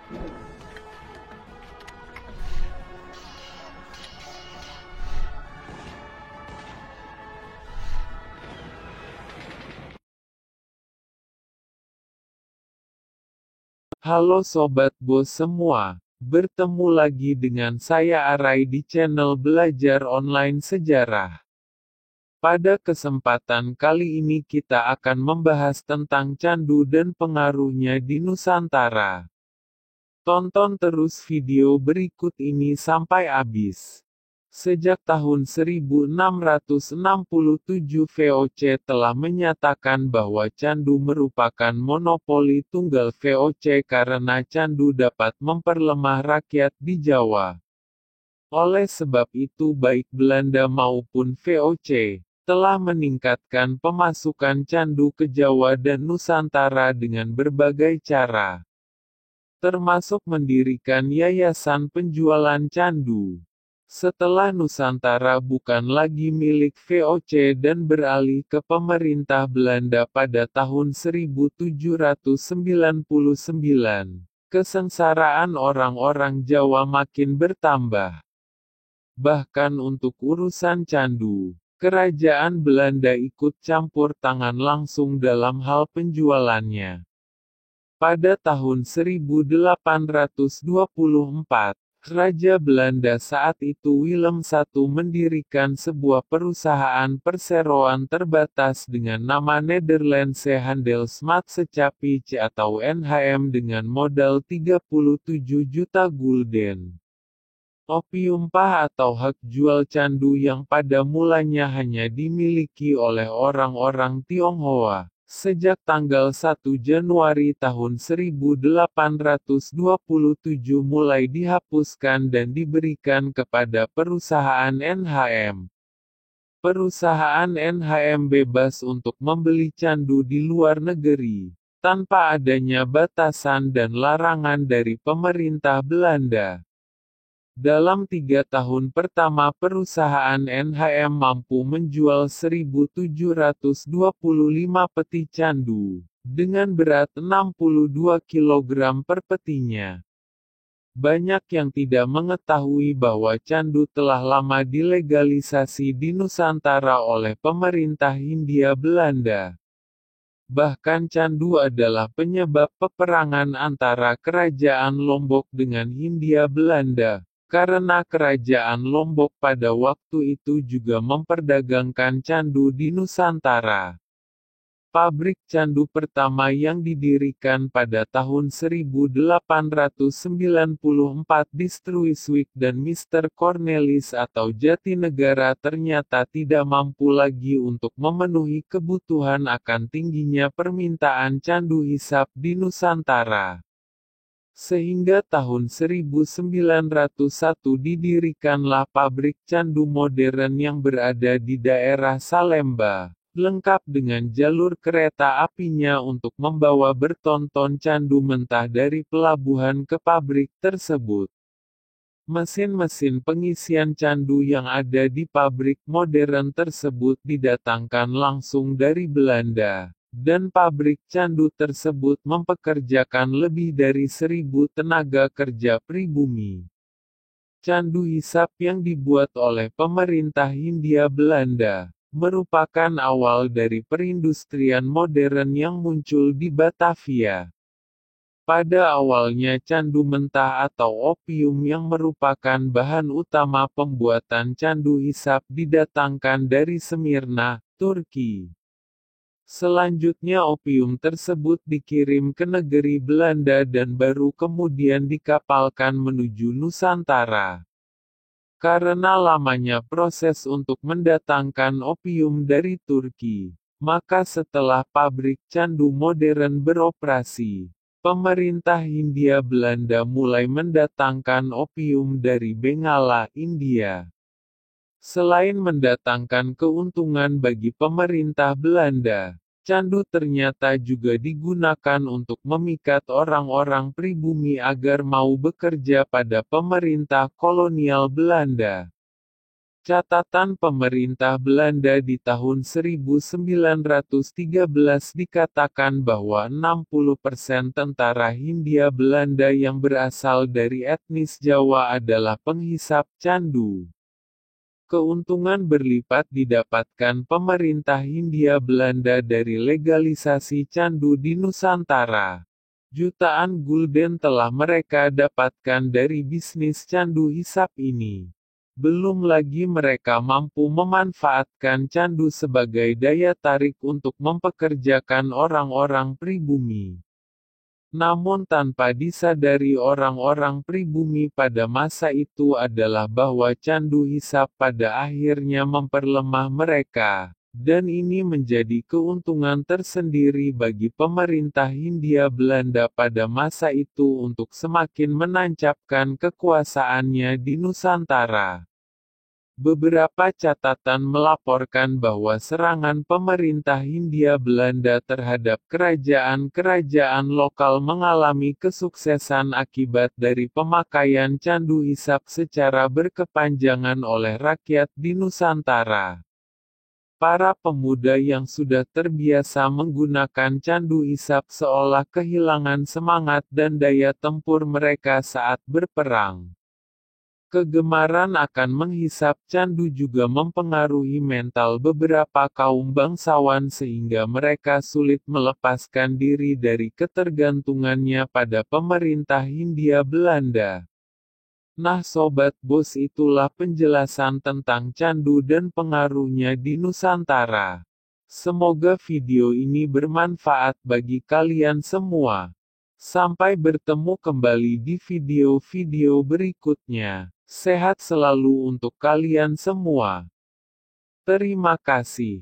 Halo Sobat Bos semua, bertemu lagi dengan saya Arai di channel Belajar Online Sejarah. Pada kesempatan kali ini kita akan membahas tentang candu dan pengaruhnya di Nusantara. Tonton terus video berikut ini sampai habis. Sejak tahun 1667 VOC telah menyatakan bahwa candu merupakan monopoli tunggal VOC karena candu dapat memperlemah rakyat di Jawa. Oleh sebab itu baik Belanda maupun VOC telah meningkatkan pemasukan candu ke Jawa dan Nusantara dengan berbagai cara, termasuk mendirikan yayasan penjualan candu. Setelah Nusantara bukan lagi milik VOC dan beralih ke pemerintah Belanda pada tahun 1799, kesengsaraan orang-orang Jawa makin bertambah. Bahkan untuk urusan candu, kerajaan Belanda ikut campur tangan langsung dalam hal penjualannya. Pada tahun 1824, Raja Belanda saat itu Willem I mendirikan sebuah perusahaan perseroan terbatas dengan nama Nederlandse Handelsmaatschappij atau NHM dengan modal 37 juta gulden. Opium pah atau hak jual candu yang pada mulanya hanya dimiliki oleh orang-orang Tionghoa, sejak tanggal 1 Januari tahun 1827 mulai dihapuskan dan diberikan kepada perusahaan NHM. Perusahaan NHM bebas untuk membeli candu di luar negeri, tanpa adanya batasan dan larangan dari pemerintah Belanda. Dalam 3 tahun pertama perusahaan NHM mampu menjual 1.725 peti candu, dengan berat 62 kg per petinya. Banyak yang tidak mengetahui bahwa candu telah lama dilegalisasi di Nusantara oleh pemerintah Hindia Belanda. Bahkan candu adalah penyebab peperangan antara Kerajaan Lombok dengan Hindia Belanda. Karena Kerajaan Lombok pada waktu itu juga memperdagangkan candu di Nusantara. Pabrik candu pertama yang didirikan pada tahun 1894 di Struiswyk dan Mr. Cornelis atau Jatinegara ternyata tidak mampu lagi untuk memenuhi kebutuhan akan tingginya permintaan candu hisap di Nusantara. Sehingga tahun 1901 didirikanlah pabrik candu modern yang berada di daerah Salemba, lengkap dengan jalur kereta apinya untuk membawa bertonton candu mentah dari pelabuhan ke pabrik tersebut. Mesin-mesin pengisian candu yang ada di pabrik modern tersebut didatangkan langsung dari Belanda. Dan pabrik candu tersebut mempekerjakan lebih dari 1.000 tenaga kerja pribumi. Candu hisap yang dibuat oleh pemerintah Hindia Belanda, merupakan awal dari perindustrian modern yang muncul di Batavia. Pada awalnya candu mentah atau opium yang merupakan bahan utama pembuatan candu hisap didatangkan dari Smyrna, Turki. Selanjutnya opium tersebut dikirim ke negeri Belanda dan baru kemudian dikapalkan menuju Nusantara. Karena lamanya proses untuk mendatangkan opium dari Turki, maka setelah pabrik candu modern beroperasi, pemerintah Hindia Belanda mulai mendatangkan opium dari Bengala, India. Selain mendatangkan keuntungan bagi pemerintah Belanda, candu ternyata juga digunakan untuk memikat orang-orang pribumi agar mau bekerja pada pemerintah kolonial Belanda. Catatan pemerintah Belanda di tahun 1913 dikatakan bahwa 60% tentara Hindia Belanda yang berasal dari etnis Jawa adalah penghisap candu. Keuntungan berlipat didapatkan pemerintah Hindia Belanda dari legalisasi candu di Nusantara. Jutaan gulden telah mereka dapatkan dari bisnis candu hisap ini. Belum lagi mereka mampu memanfaatkan candu sebagai daya tarik untuk mempekerjakan orang-orang pribumi. Namun tanpa disadari orang-orang pribumi pada masa itu adalah bahwa candu hisap pada akhirnya memperlemah mereka. Dan ini menjadi keuntungan tersendiri bagi pemerintah Hindia Belanda pada masa itu untuk semakin menancapkan kekuasaannya di Nusantara. Beberapa catatan melaporkan bahwa serangan pemerintah Hindia Belanda terhadap kerajaan-kerajaan lokal mengalami kesuksesan akibat dari pemakaian candu hisap secara berkepanjangan oleh rakyat di Nusantara. Para pemuda yang sudah terbiasa menggunakan candu hisap seolah kehilangan semangat dan daya tempur mereka saat berperang. Kegemaran akan menghisap candu juga mempengaruhi mental beberapa kaum bangsawan sehingga mereka sulit melepaskan diri dari ketergantungannya pada pemerintah Hindia Belanda. Nah Sobat Bos, itulah penjelasan tentang candu dan pengaruhnya di Nusantara. Semoga video ini bermanfaat bagi kalian semua. Sampai bertemu kembali di video-video berikutnya. Sehat selalu untuk kalian semua. Terima kasih.